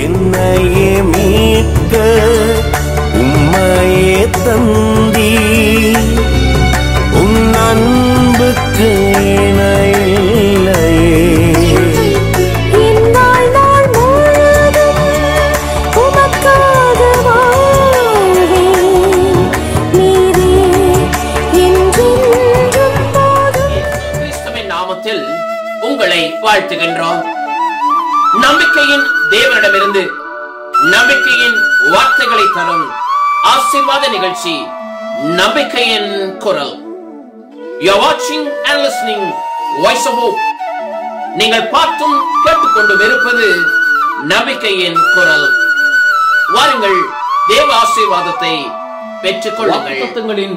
என்னையே மீட்க உம்மையே தந்தி உன் அன்புக்கு இணையில்லையே. உங்களை வாழ்த்துகின்றோம். நம்பிக்கையின் தேவனிடமிருந்து நம்பிக்கையின் வார்த்தைகளை தரும் ஆசீர்வாத நிகழ்ச்சி நம்பிக்கையின் குரல். You are watching and listening Voice of Hope. நீங்கள் பார்த்தும் கேட்டுக்கொண்டும் இருப்பது நம்பிக்கையின் குரல். வாருங்கள், தேவ ஆசீர்வாதத்தை பெற்றுக்கொள்ளுங்கள்.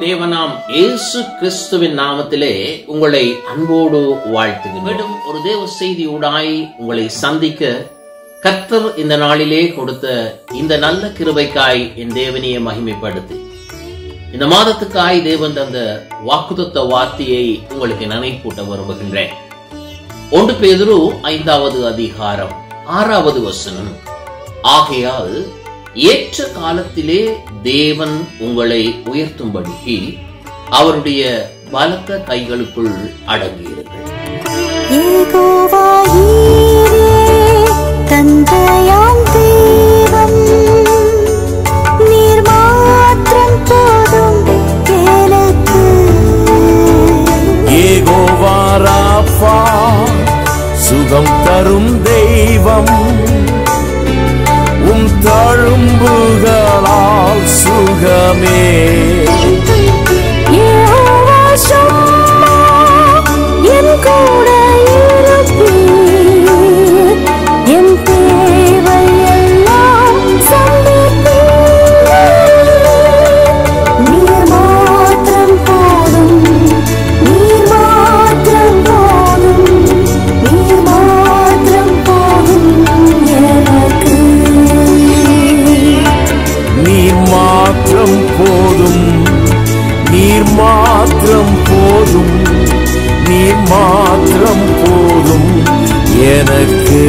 தேவனாம் இயேசு கிறிஸ்துவின் நாமத்திலே உங்களை அன்போடு வாழ்த்துகிறேன். ஒரு தேவ செய்தியூடாய் உங்களை சந்திக்க கர்த்தர் இந்த நாளிலே கொடுத்த இந்த நல்ல கிருபைக்காய் என் தேவனையை மகிமைப்படுத்தி இந்த மாதத்துக்காய் தேவன் தந்த வாக்குத்தத்த வார்த்தையை உங்களுக்கு நினைப்பூட்ட விரும்புகின்றேன். 1 பேதுரு 5வது அதிகாரம் 6வது வசனம், ஆகையால் ஏற்ற காலத்திலே தேவன் உங்களை உயர்த்தும்படிக்கு அவருடைய பலத்த கைகளுக்குள் அடங்கியிருங்கள். தந்தையாம் தேவன் நீர் மாத்திரம் போதும் எனக்கு. யெகோவா ராஃபா சுகம் தரும் தெய்வம் உம் தழும்புகளால் சுகமே. யெகோவா ஷம்மா என் கூட இருப்பீர், என் தேவையெல்லாம் சந்திப்பீர். நீர் மாத்திரம் போதும், நீர் மாத்திரம் போதும், நீர் மாத்திரம் போதும் எனக்கு. நீர் மாத்திரம் போதும், நீர் மாத்திரம் போதும், நீர் மாத்திரம் போதும் எனக்கு.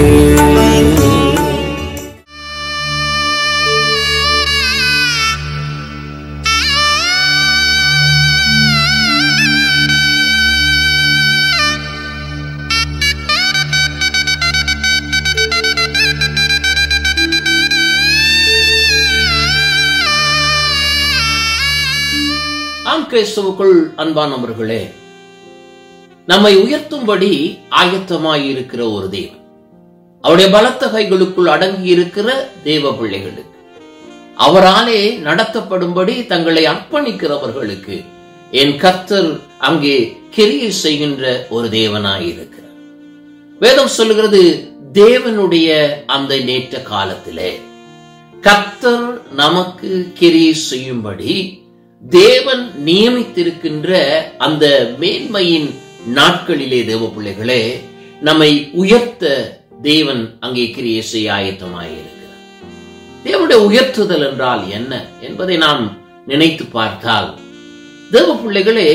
கிறிஸ்துவுக்குள் அன்பானவர்களே, நம்மை உயர்த்தும்படி ஆயத்தமாயிருக்கிற ஒரு தேவன், அவருடைய பலத்த கைகளுக்குள் அடங்கி இருக்கிற தேவ பிள்ளைகளுக்கு, அவராலே நடத்தப்படும்படி தங்களை அர்ப்பணிக்கிறவர்களுக்கு என் கர்த்தர் அங்கே கிரியை செய்கின்ற ஒரு தேவனாயிருக்கிறார். வேதம் சொல்லுகிறது, தேவனுடைய அந்த நேற்ற காலத்திலே கர்த்தர் நமக்கு கிரியை செய்யும்படி தேவன் நியமித்திருக்கின்ற அந்த மேன்மையின் நாட்களிலே தேவ பிள்ளைகளே, நம்மை உயர்த்த தேவன் அங்கே கிரியை செய்ய ஆயத்தமாயிருக்கிறார். தேவனுடைய உயர்த்துதல் என்றால் என்ன என்பதை நாம் நினைத்து பார்த்தால், தேவ பிள்ளைகளே,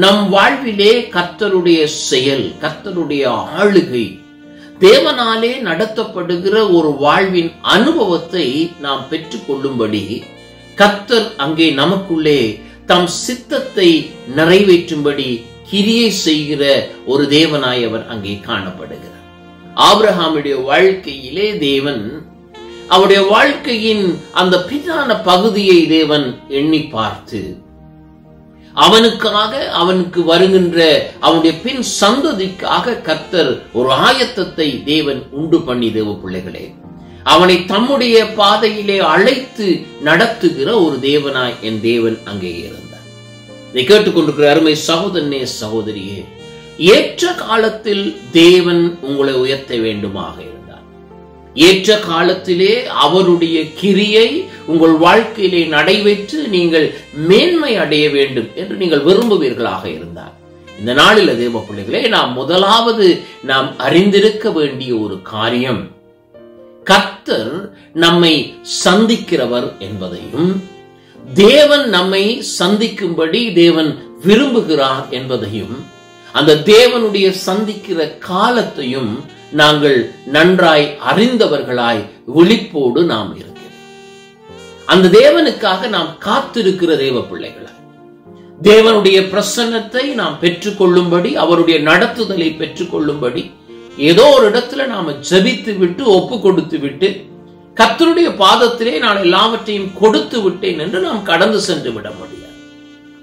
நம் வாழ்விலே கர்த்தருடைய செயல், கர்த்தருடைய ஆளுகை, தேவனாலே நடத்தப்படுகிற ஒரு வாழ்வின் அனுபவத்தை நாம் பெற்றுக் கொள்ளும்படி கர்த்தர் அங்கே நமக்குள்ளே தம் சித்தத்தை நிறைவேற்றும்படி கிரியை செய்கிற ஒரு தேவனாய் அவர் அங்கே காணப்படுகிறார். ஆபிரகாமுடைய வாழ்க்கையிலே தேவன் அவருடைய வாழ்க்கையின் அந்த பின்னான பகுதியை தேவன் எண்ணி பார்த்து அவனுக்காக, அவனுக்கு வருகின்ற அவனுடைய பின் சந்ததிக்காக கர்த்தர் ஒரு ஆயத்தத்தை தேவன் உண்டு பண்ணி தேவ பிள்ளைகளே, அவனை தம்முடைய பாதையிலே அழைத்து நடத்துகிற ஒரு தேவனாய் என் தேவன் அங்கே இருந்தார். இதை கேட்டுக்கொண்டிருக்கிற அருமை சகோதரனே, சகோதரியே, ஏற்ற காலத்தில் தேவன் உங்களை உயர்த்த வேண்டுமாக இருந்தார். ஏற்ற காலத்திலே அவருடைய கிரியை உங்கள் வாழ்க்கையிலே நடைபெற்று நீங்கள் மேன்மை அடைய வேண்டும் என்று நீங்கள் விரும்புவீர்களாக இருந்தார். இந்த நாளில் தேவ பிள்ளைகளே, நாம் முதலாவது நாம் அறிந்திருக்க வேண்டிய ஒரு காரியம், கர்த்தர் நம்மை சந்திக்கிறவர் என்பதையும், தேவன் நம்மை சந்திக்கும்படி தேவன் விரும்புகிறார் என்பதையும், அந்த தேவனுடைய சந்திக்கிற காலத்தையும் நாங்கள் நன்றாய் அறிந்தவர்களாய் விழிப்போடு நாம் இருக்கிறோம். அந்த தேவனுக்காக நாம் காத்திருக்கிற தேவ பிள்ளைகளாய், தேவனுடைய பிரசன்னத்தை நாம் பெற்றுக்கொள்ளும்படி, அவருடைய நடத்துதலை பெற்றுக்கொள்ளும்படி ஏதோ ஒரு இடத்துல நாம ஜெபித்து விட்டு ஒப்பு கொடுத்து விட்டு கர்த்தருடைய பாதத்திலே நான் எல்லாவற்றையும் கொடுத்து விட்டேன் என்று நாம் கடந்து சென்று விட முடியாது.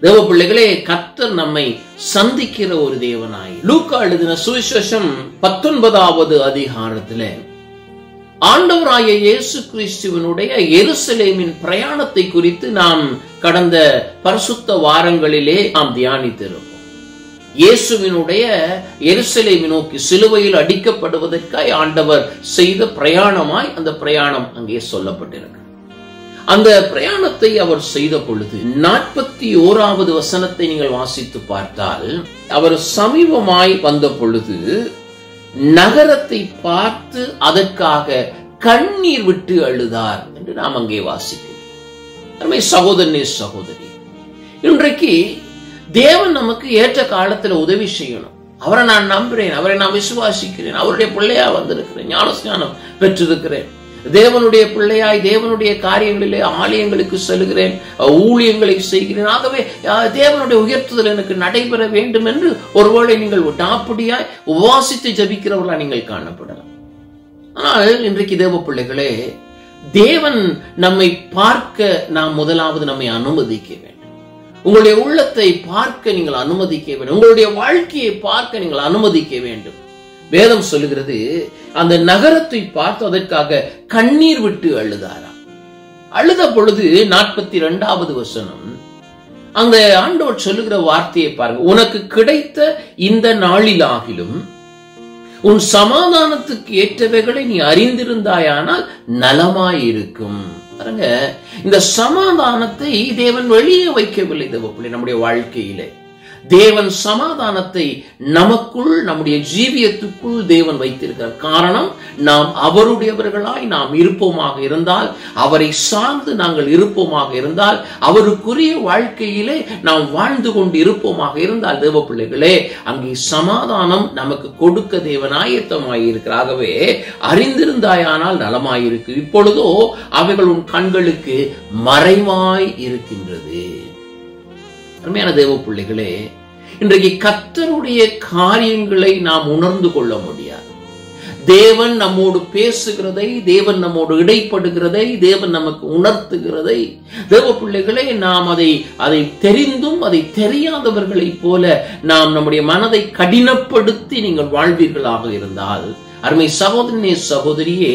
தேவ பிள்ளைகளே, கர்த்தர் நம்மை சந்திக்கிற ஒரு தேவனாய். லூக்கா எழுதின சுவிசேஷம் 19வது அதிகாரத்திலே ஆண்டவராகிய இயேசு கிறிஸ்துவினுடைய எருசலேமின் பிரயாணத்தை குறித்து நாம் கடந்த பரிசுத்த வாரங்களிலே நாம் தியானித்திருக்கிறோம். இயேசுவினுடைய எருசலேமை நோக்கி சிலுவையில் அடிக்கப்படுவதற்காய் ஆண்டவர் செய்த பிரயாணமாய் அந்த பிரயாணம் அங்கே சொல்லப்பட்டிருக்கிறது. அந்த பிரயாணத்தை அவர் செய்த பொழுது 41வது வசனத்தை நீங்கள் வாசித்து பார்த்தால், அவர் சமீபமாய் வந்த பொழுது நகரத்தை பார்த்து அதற்காக கண்ணீர் விட்டு அழுதார் என்று நாம் அங்கே வாசிக்கிறோம். சகோதரனே சகோதரி, இன்றைக்கு தேவன் நமக்கு ஏற்ற காலத்துல உதவி செய்யணும். அவரை நான் நம்புறேன், அவரை நான் விசுவாசிக்கிறேன், அவருடைய பிள்ளையா வந்திருக்கிறேன், ஞானஸ்நானம் பெற்றிருக்கிறேன், தேவனுடைய பிள்ளையாய் தேவனுடைய காரியங்களிலே ஆலயங்களுக்கு செல்கிறேன், ஊழியங்களை செய்கிறேன், ஆகவே தேவனுடைய உயர்த்துதல் எனக்கு நடைபெற வேண்டும் என்று ஒருவேளை நீங்கள் அப்படியாய் உபவாசித்து ஜபிக்கிறவர்களா நீங்கள் காணப்படலாம். ஆனால் இன்றைக்கு தேவ பிள்ளைகளே, தேவன் நம்மை பார்க்க நாம் முதலாவது நம்மை அனுமதிக்க வேண்டும். உங்களுடைய உள்ளத்தை பார்க்க நீங்கள் அனுமதிக்க வேண்டும். உங்களுடைய வாழ்க்கையை பார்க்க நீங்கள் அனுமதிக்க வேண்டும். வேதம் சொல்லுகிறது, அந்த நகரத்தை பார்த்து அதற்காக கண்ணீர் விட்டு அழுதாராம். அழுத பொழுது 42வது வசனம், அங்க ஆண்டவர் சொல்லுகிற வார்த்தையை பாருங்க. உனக்கு கிடைத்த இந்த நாளிலாகிலும் உன் சமாதானத்துக்கு ஏற்றவைகளை நீ அறிந்திருந்தாயானால் நலமாயிருக்கும். பாருங்க, இந்த சமாதானத்தை தேவன் வெளியே வைக்கவில்லை. தேவப்பிள்ளை, நம்முடைய வாழ்க்கையிலே தேவன் சமாதானத்தை நமக்குள், நம்முடைய ஜீவியத்துக்குள் தேவன் வைத்திருக்கிறார். காரணம், நாம் அவருடையவர்களாய் நாம் இருப்போமாக இருந்தால், அவரை சார்ந்து நாங்கள் இருப்போமாக இருந்தால், அவருக்குரிய வாழ்க்கையிலே நாம் வாழ்ந்து கொண்டு இருப்போமாக இருந்தால், தேவ பிள்ளைகளே, அங்கே சமாதானம் நமக்கு கொடுக்க தேவன் ஆயத்தமாயிருக்கிறார். ஆகவே அறிந்திருந்தாயானால் நலமாயிருக்கு. இப்பொழுதோ அவைகள் உன் கண்களுக்கு மறைவாய் இருக்கின்றது. அருமையான தேவ பிள்ளைகளே, இன்றைக்கு கர்த்தருடைய காரியங்களை நாம் உணர்ந்து கொள்ள முடியாது. தேவன் நம்மோடு பேசுகிறதை, தேவன் நம்மோடு இடைப்படுகிறதை, தேவன் நமக்கு உணர்த்துகிறதை, தேவ பிள்ளைகளே, நாம் அதை தெரிந்தும் அதை தெரியாதவர்களைப் போல நாம் நம்முடைய மனதை கடினப்படுத்தி நீங்கள் வாழ்வீர்களாக இருந்தால், அருமை சகோதரனே சகோதரியே,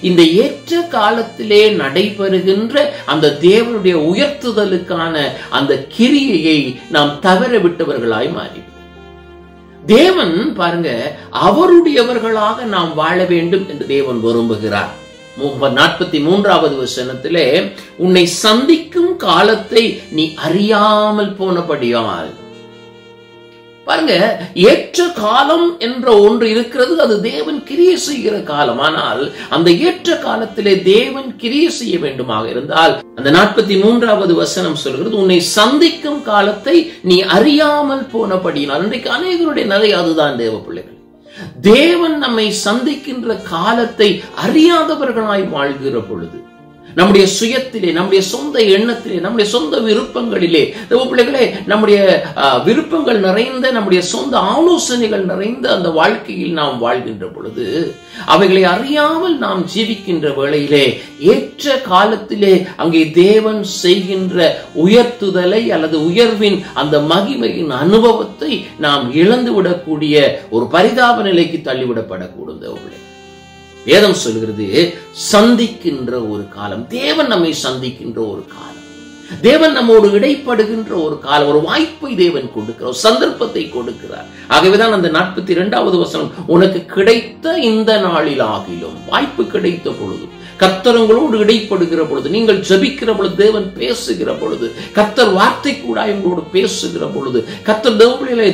இந்த ஏற்ற காலத்திலே நடைபெறுகின்ற அந்த தேவனுடைய உயர்த்துதலுக்கான அந்த கிரியையை நாம் தவற விட்டவர்களாய் மாறி, தேவன் பாருங்க, அவருடையவர்களாக நாம் வாழ வேண்டும் என்று தேவன் விரும்புகிறார். 43வது வசனத்திலே, உன்னை சந்திக்கும் காலத்தை நீ அறியாமல் போனபடியால். பாருங்க, ஏற்ற காலம் என்ற ஒன்று இருக்கிறது. அது தேவன் கிரியை செய்கிற காலம். ஆனால் அந்த ஏற்ற காலத்திலே தேவன் கிரியை செய்ய வேண்டுமாக இருந்தால், அந்த 43வது வசனம் சொல்கிறது, உன்னை சந்திக்கும் காலத்தை நீ அறியாமல் போனபடியினால். இன்றைக்கு அநேகருடைய நிலை அதுதான் தேவ பிள்ளைகள். தேவன் நம்மை சந்திக்கின்ற காலத்தை அறியாதவர்களாய் வாழ்கிற பொழுது, நம்முடைய சுயத்திலே, நம்முடைய சொந்த எண்ணத்திலே, நம்முடைய சொந்த விருப்பங்களிலே, பிள்ளைகளே, நம்முடைய விருப்பங்கள் நிறைந்த, நம்முடைய சொந்த ஆலோசனைகள் நிறைந்த அந்த வாழ்க்கையில் நாம் வாழ்கின்ற பொழுது, அவைகளை அறியாமல் நாம் ஜீவிக்கின்ற வேளையிலே, ஏற்ற காலத்திலே அங்கே தேவன் செய்கின்ற உயர்த்துதலை அல்லது உயர்வின் அந்த மகிமையின் அனுபவத்தை நாம் இழந்துவிடக்கூடிய ஒரு பரிதாப நிலைக்கு தள்ளிவிடப்படக்கூடும். வேதம் சொல்கிறது, சந்திக்கின்ற ஒரு காலம், தேவன் நம்மை சந்திக்கின்ற ஒரு காலம், தேவன் நம்மோடு இடைப்படுகின்ற ஒரு காலம், ஒரு வாய்ப்பை தேவன் கொடுக்கிறார், சந்தர்ப்பத்தை கொடுக்கிறார். ஆகவேதான் அந்த 42வது வசனம், உனக்கு கிடைத்த இந்த நாளில் ஆகிலும், வாய்ப்பு கிடைத்த பொழுது, கர்த்தர் உங்களோடு இடைப்படுகிற பொழுது, நீங்கள் ஜெபிக்கிற பொழுது, தேவன் பேசுகிற பொழுது, கர்த்தர் வார்த்தை கூட உங்களோடு பேசுகிற பொழுது, கர்த்தர்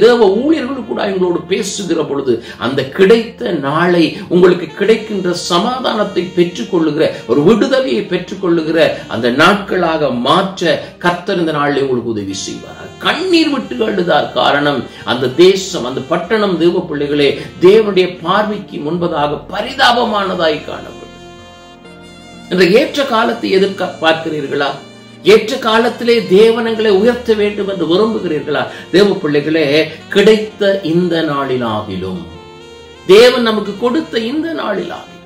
தேவ ஊழியர்கள் கூட உங்களோடு பேசுகிற பொழுது, அந்த கிடைத்த நாளை, உங்களுக்கு கிடைக்கின்ற சமாதானத்தை பெற்றுக் கொள்ளுகிற, ஒரு விடுதலையை பெற்றுக் கொள்ளுகிற அந்த நாட்களாக மாற்ற மாற்ற கர்த்தர் இந்த நாளில் உங்களுக்கு உதவி செய்வார். கண்ணீர் விட்டு அழுதார். காரணம், அந்த தேசம், அந்த பட்டணம் தேவ பிள்ளைகளே தேவனுடைய பார்வைக்கு முன்பதாக பரிதாபமானதாய் காணப்படும். என்ற ஏற்ற காலத்தை எதிர்பார்க்கிறீர்களா? ஏற்ற காலத்திலே தேவனங்களை உயர்த்த வேண்டும் என்று விரும்புகிறீர்களா? தேவ பிள்ளைகளே, கிடைத்த இந்த நாளிலாகிலும், தேவன் நமக்கு கொடுத்த இந்த நாளிலாகிலும்,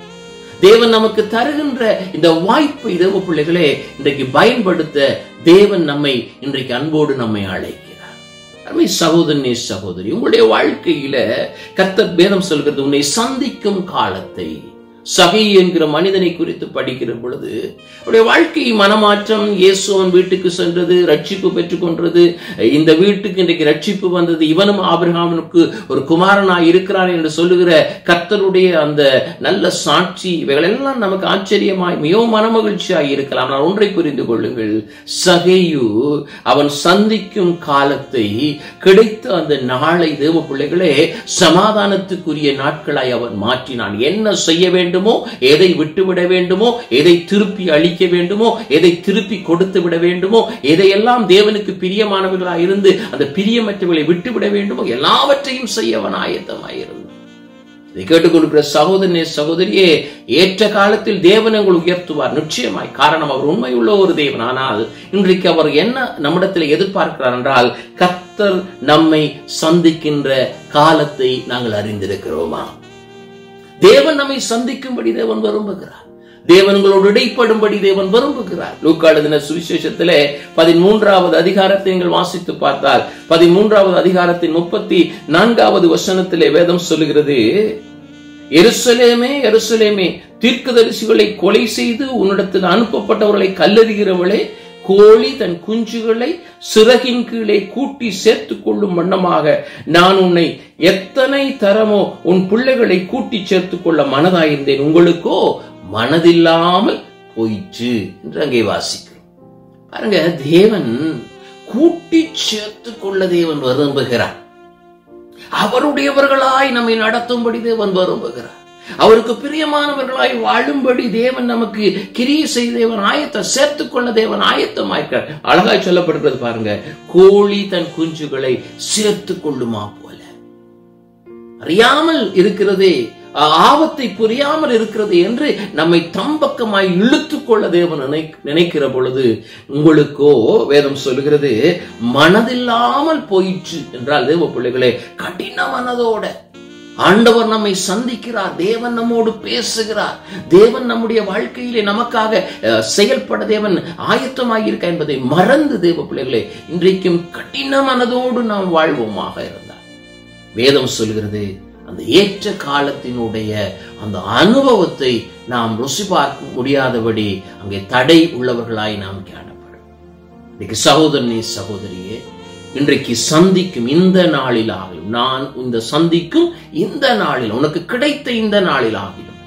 தேவன் நமக்கு தருகின்ற இந்த வாய்ப்பை தேவ பிள்ளைகளே இன்றைக்கு பயன்படுத்த தேவன் நம்மை இன்றைக்கு அன்போடு நம்மை அழைக்கிறார். அருமை சகோதரனே, சகோதரி, உங்களுடைய வாழ்க்கையில கர்த்தர் வேதம் சொல்கிறது, உன்னை சந்திக்கும் காலத்தை. சகை என்கிற மனிதனை குறித்து படிக்கிற பொழுது அவருடைய வாழ்க்கை மனமாற்றம், இயேசுவன் வீட்டுக்கு சென்றது, ரட்சிப்பு பெற்றுக் கொண்டது, இந்த வீட்டுக்கு இன்றைக்கு ரட்சிப்பு வந்தது, இவனும் ஆபிரகாமுக்கு ஒரு குமாரனாய் இருக்கிறான் என்று சொல்லுகிற கர்த்தருடைய அந்த நல்ல சாட்சி, இவைகளெல்லாம் நமக்கு ஆச்சரியமாய் மிகவும் மனமகிழ்ச்சியாய் இருக்கலாம். நான் ஒன்றை புரிந்து கொள்ளுங்கள், சகையு அவன் சந்திக்கும் காலத்தை, கிடைத்த அந்த நாளை தேவ பிள்ளைகளே சமாதானத்துக்குரிய நாட்களாய் அவன் மாற்றினான். என்ன செய்ய வேண்டும், எதை விட்டுவிட வேண்டுமோ, எதை திருப்பி அளிக்க வேண்டுமோ, எதை திருப்பி கொடுத்து விட வேண்டுமோ, எதையெல்லாம் தேவனுக்கு பிரியமானவர்களாக இருந்து அந்த பிரியமற்றவர்களை விட்டுவிட வேண்டுமோ எல்லாவற்றையும் செய்ய அவன் ஆயத்தமாயிருந்தான். இதை கேட்டுக்கொள்கிற சகோதரனே, சகோதரியே, ஏற்ற காலத்தில் தேவன் உங்களை உயர்த்துவார் நிச்சயமாய். காரணம், அவர் உண்மையுள்ள ஒரு தேவன். ஆனால் இன்றைக்கு அவர் என்ன நம்மிடத்தில் எதிர்பார்க்கிறார் என்றால், கர்த்தர் நம்மை சந்திக்கின்ற காலத்தை நாங்கள் அறிந்திருக்கிறோமா? தேவன் நம்மை சந்திக்கும்படி தேவன் விரும்புகிறார். தேவன்களோடு இடைப்படும்படி தேவன் விரும்புகிறார். லூக்கா எழுதின சுவிசேஷத்திலே 13வது அதிகாரத்தை நீங்கள் வாசித்து பார்த்தால் 13வது அதிகாரத்தின் 34வது வசனத்திலே வேதம் சொல்லுகிறது, எருசலேமே, எருசலேமே, தீர்க்கதரிசிகளை கொலை செய்து உன்னிடத்தில் அனுப்பப்பட்டவர்களை கல்லெறிகிறவளே, கோழி தன் குஞ்சுகளை சிறகின் கீழே கூட்டி சேர்த்துக் கொள்ளும் வண்ணமாக நான் உன்னை எத்தனை தரமோ உன் பிள்ளைகளை கூட்டி சேர்த்துக் கொள்ள மனதாயிருந்தேன், உங்களுக்கோ மனதில்லாமல் போயிற்று என்று அங்கே வாசிக்கிறோம். பாருங்க, தேவன் கூட்டி சேர்த்துக் கொள்ள தேவன் விரும்புகிறார். அவருடையவர்களாய் நம்மை நடத்தும்படி தேவன் விரும்புகிறார். அவருக்கு பிரியமானவர்களாய் வாழும்படி தேவன் நமக்கு கிரியை செய்த தேவன் சேர்த்துக் கொள்ள தேவன் ஆயத்தமாயிருக்கிறார். அழகாய் சொல்லப்படுகிறது பாருங்க, கோழி தன் குஞ்சுகளை சேர்த்துக் கொள்ளுமா போல. அறியாமல் இருக்கிறதே, ஆபத்தை புரியாமல் இருக்கிறது என்று நம்மை தம்பக்கமாய் இழுத்துக் கொள்ள தேவன் நினைக்கிற பொழுது, உங்களுக்கோ வேதம் சொல்லுகிறது மனதில்லாமல் போயிற்று என்றால் தேவ பிள்ளைகளே, கடின மனதோட ஆண்டவர் நம்மை சந்திக்கிறார். தேவன் நம்மோடு பேசுகிறார். தேவன் நம்முடைய வாழ்க்கையிலே நமக்காக செயல்பட தேவன் ஆயத்தமாயிருக்க என்பதை மறந்து தேவ பிள்ளைகளே இன்றைக்கும் கடின மனதோடு நாம் வாழ்வோமாக இருந்தார். வேதம் சொல்கிறது, அந்த ஏற்ற காலத்தினுடைய அந்த அனுபவத்தை நாம் ருசி பார்க்க முடியாதபடி அங்கே தடை உள்ளவர்களாய் நாம் காணப்படும். இன்னைக்கு சகோதரனே, சகோதரியே, இன்றைக்கு சந்திக்கும் இந்த நாளில் ஆகிலும், நான் இந்த சந்திக்கும் இந்த நாளில், உனக்கு கிடைத்த இந்த நாளில் ஆகிலும்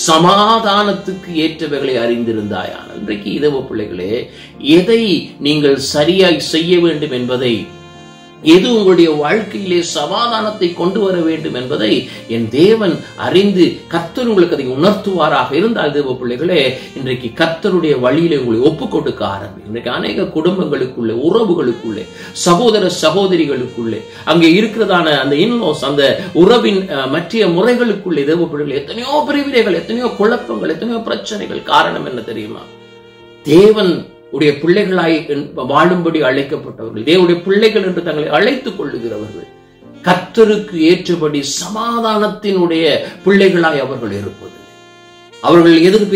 சமாதானத்துக்கு ஏற்றவைகளை அறிந்திருந்தாயானால், இன்றைக்கு இதவ பிள்ளைகளே, எதை நீங்கள் சரியாய் செய்ய வேண்டும் என்பதை, எது உங்களுடைய வாழ்க்கையிலே சமாதானத்தை கொண்டு வர வேண்டும் என்பதை என் தேவன் அறிந்து கர்த்தர் உங்களுக்கு அதை உணர்த்துவாராக இருந்தால் தேவ பிள்ளைகளே, இன்றைக்கு கர்த்தருடைய வழியிலே உங்களை ஒப்புக் கொடுக்க ஆரம்பிக்கும். இன்றைக்கு அநேக குடும்பங்களுக்குள்ளே, உறவுகளுக்குள்ளே, சகோதர சகோதரிகளுக்குள்ளே, அங்கே இருக்கிறதான அந்த இன்லோஸ், அந்த உறவின் மற்ற முறைகளுக்குள்ளே தேவ பிள்ளைகளே எத்தனையோ பிரிவினைகள், எத்தனையோ குழப்பங்கள், எத்தனையோ பிரச்சனைகள். காரணம் என்ன தெரியுமா? தேவன் உடைய பிள்ளைகளாய் வாழும்படி அழைக்கப்பட்டவர்கள், தேவனுடைய பிள்ளைகள் என்று தங்களை அழைத்துக் கொள்ளுகிறவர்கள், கர்த்தருக்கு ஏற்றபடி சமாதானத்தினுடைய பிள்ளைகளாய் அவர்கள் இருப்பது, அவர்கள் எதிர்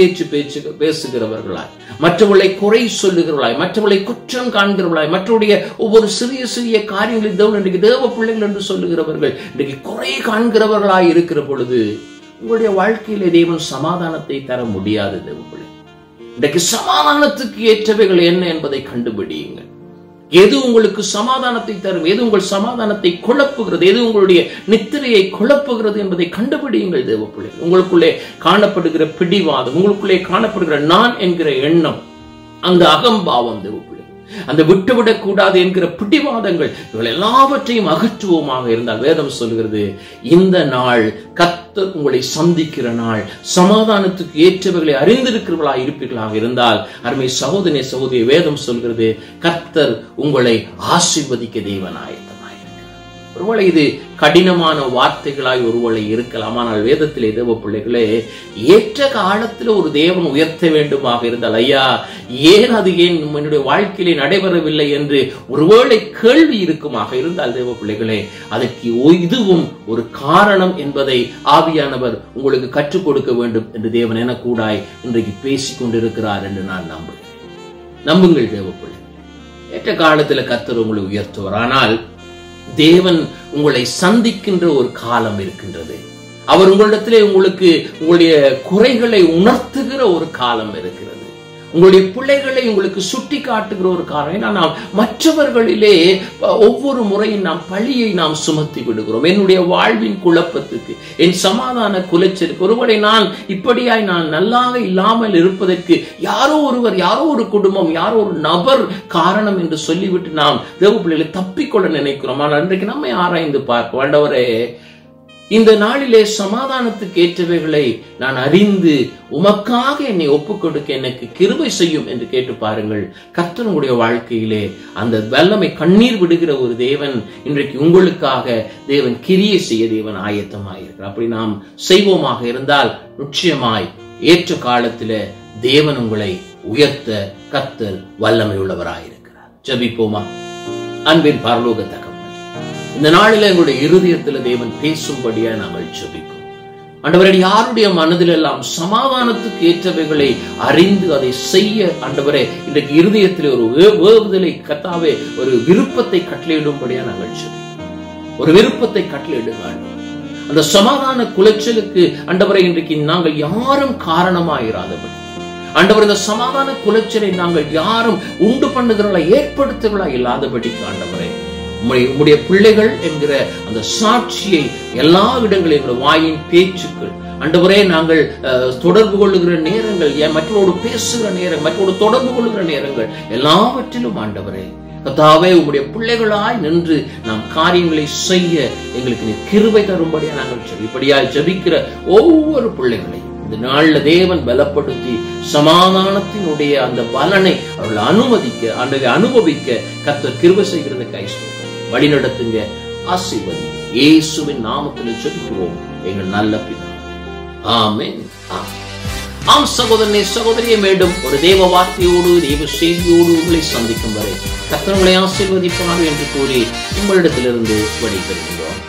பேசுகிறவர்களாய், மற்றவர்களை குறை சொல்லுகிறவர்களாய், மற்றவர்களை குற்றம் காண்கிறவர்களாய், மற்றவருடைய ஒவ்வொரு சிறிய சிறிய காரியங்களில் தேவன் இன்றைக்கு தேவ பிள்ளைகள் என்று சொல்லுகிறவர்கள் இன்றைக்கு குறை காண்கிறவர்களாய் இருக்கிற பொழுது உங்களுடைய வாழ்க்கையிலே தேவன் சமாதானத்தை தர முடியாது. தேவ பிள்ளை, இன்றைக்கு சமாதானத்துக்கு ஏற்றவைகள் என்ன என்பதை கண்டுபிடியுங்கள். எது உங்களுக்கு சமாதானத்தை தரும், எது உங்கள் சமாதானத்தை குழப்புகிறது, எது உங்களுடைய நித்திரையை குழப்புகிறது என்பதை கண்டுபிடியுங்கள். தேவ பிள்ளைகள், உங்களுக்குள்ளே காணப்படுகிற பிடிவாதம், உங்களுக்குள்ளே காணப்படுகிற நான் என்கிற எண்ணம், அந்த அகம்பாவம், தேவ பிள்ளைகள், அந்த விட்டுவிடக் கூடாது என்கிற பிடிவாதங்கள், இவர்கள் எல்லாவற்றையும் அகற்றுவோமாக இருந்தால் வேதம் சொல்கிறது, இந்த நாள் கர்த்தர் கர்த்தர் உங்களை சந்திக்கிற நாள். சமாதானத்துக்கு ஏற்றவர்களை அறிந்திருக்கிறவர்களா இருப்பீர்களாக இருந்தால், அருமை சகோதரனே சகோதரி, வேதம் சொல்கிறது கர்த்தர் உங்களை ஆசீர்வதிக்க தேவனாயிருக்கிறார். ஒருவேளை இது கடினமான வார்த்தைகளாய் ஒருவேளை இருக்கலாம். ஆனால் வேதத்திலே தேவ பிள்ளைகளே, ஏற்ற காலத்தில் ஒரு தேவன் உயர்த்த வேண்டுமாக இருந்தால், ஐயா ஏன் அது ஏன் என்னுடைய வாழ்க்கையிலே நடைபெறவில்லை என்று ஒருவேளை கேள்வி இருக்குமாக இருந்தால், தேவ பிள்ளைகளே, அதற்கு இதுவும் ஒரு காரணம் என்பதை ஆவியானவர் உங்களுக்கு கற்றுக் கொடுக்க வேண்டும் என்று தேவன் என கூடாய் இன்றைக்கு பேசிக் கொண்டிருக்கிறார் என்று நான் நம்புகிறேன். நம்புங்கள் தேவ பிள்ளைகளே, ஏற்ற காலத்தில் கர்த்தர் உங்களை உயர்த்துவார். ஆனால் தேவன் உங்களை சந்திக்கின்ற ஒரு காலம் இருக்கின்றது. அவர் உங்களிடத்திலே உங்களுடைய குறைகளை உணர்த்துகிற ஒரு காலம் இருக்கிறது. உங்களுடைய பிள்ளைகளை உங்களுக்கு சுட்டி காட்டுகிற ஒரு காரணம். ஏன்னா நாம் மற்றவர்களிலே ஒவ்வொரு முறையும் நாம் பழியை நாம் சுமத்தி விடுகிறோம். என்னுடைய வாழ்வின் குழப்பத்துக்கு, என் சமாதான குலைச்சலுக்கு, ஒருவரை நான் இப்படியாய் நான் நல்லாக இல்லாமல் இருப்பதற்கு யாரோ ஒருவர், யாரோ ஒரு குடும்பம், யாரோ ஒரு நபர் காரணம் என்று சொல்லிவிட்டு நாம் தேவ பிள்ளைகளை தப்பிக்கொள்ள நினைக்கிறோம். ஆனால் இன்றைக்கு நம்மை ஆராய்ந்து பார்ப்போம். ஆண்டவரே, இந்த நாளிலே சமாதானத்துக்கு ஏற்றவைகளை நான் அறிந்து உமக்காக என்னை ஒப்புக் கொடுக்க எனக்கு கிருபை செய்யும் என்று கேட்டு பாருங்கள். கர்த்தர் உங்களுடைய வாழ்க்கையிலே அந்த வல்லமை கண்ணீர் விடுகிற ஒரு தேவன் இன்றைக்கு உங்களுக்காக தேவன் கிரியை செய்ய தேவன் ஆயத்தமாயிருக்கிறார். அப்படி நாம் செய்வோமாக இருந்தால் நிச்சயமாய் ஏற்ற காலத்தில தேவன் உங்களை உயர்த்த கர்த்தர் வல்லமை உள்ளவராயிருக்கிறார். ஜெபிப்போமா? அன்பின் பரலோக தகப்பனே, இந்த நாளில எங்களுடைய இருதயத்தில் தேவன் பேசும்படியா நாங்கள் ஜெபிப்போம். ஆண்டவரே, யாருடைய மனதில் எல்லாம் சமாதானத்துக்கு ஏற்றவைகளை அறிந்து அதை செய்ய ஆண்டவரே இன்றைக்கு இருதயத்தில் ஒரு வேவுதலை, கர்த்தாவே ஒரு விருப்பத்தை கட்டளையிடும்படியா நாங்கள் ஜெபிப்போம். ஒரு விருப்பத்தை கட்டளையிடுங்க. அந்த சமாதான குலைச்சலுக்கு ஆண்டவரே இன்றைக்கு நாங்கள் யாரும் காரணமாயிராதபடி, ஆண்டவர் இந்த சமாதான குலைச்சலை நாங்கள் யாரும் உண்டு பண்ணுகிறவர்களா ஏற்படுத்துகிறவர்களா இல்லாதபடிக்கு ஆண்டவரே உம்முடைய பிள்ளைகள் என்கிற அந்த சாட்சியை எல்லா இடங்களிலும் எங்களுடைய வாயின் பேச்சுக்கள் ஆண்டவரே நாங்கள் தொடர்பு கொள்ளுகிற நேரங்கள், மற்றவரோடு பேசுகிற நேரங்கள், மற்றவரோடு தொடர்பு கொள்ளுகிற நேரங்கள் எல்லாவற்றிலும் ஆண்டவரே கர்த்தாவே உம்முடைய பிள்ளைகளாய் நின்று நாம் காரியங்களை செய்ய எங்களுக்கு நீ கிருபை தரும்படியா நாங்கள் இப்படியாய் ஜெபிக்கிற ஒவ்வொரு பிள்ளைகளையும் இந்த நாள்ல தேவன் பலப்படுத்தி சமாதானத்தினுடைய அந்த பலனை அவர்கள் அனுபவிக்க கர்த்தர் கிருபை செய்கிறது. கைஸ்தோத்திரம். வழி நடத்துங்க, ஆசீர்வதி. இயேசுவின் நாமத்தில் ஜெபிக்கிறோம் எங்கள் நல்ல பிதாவே. ஆமென். ஆம் சகோதரனே சகோதரியே, மீண்டும் ஒரு தேவ வார்த்தையோடு தேவ செய்தியோடு உங்களை சந்திக்கும் வரை கர்த்தர் உங்களை ஆசீர்வதிப்பார் என்று கூறி உங்களிடத்திலிருந்து விடைபெறுகிறோம்.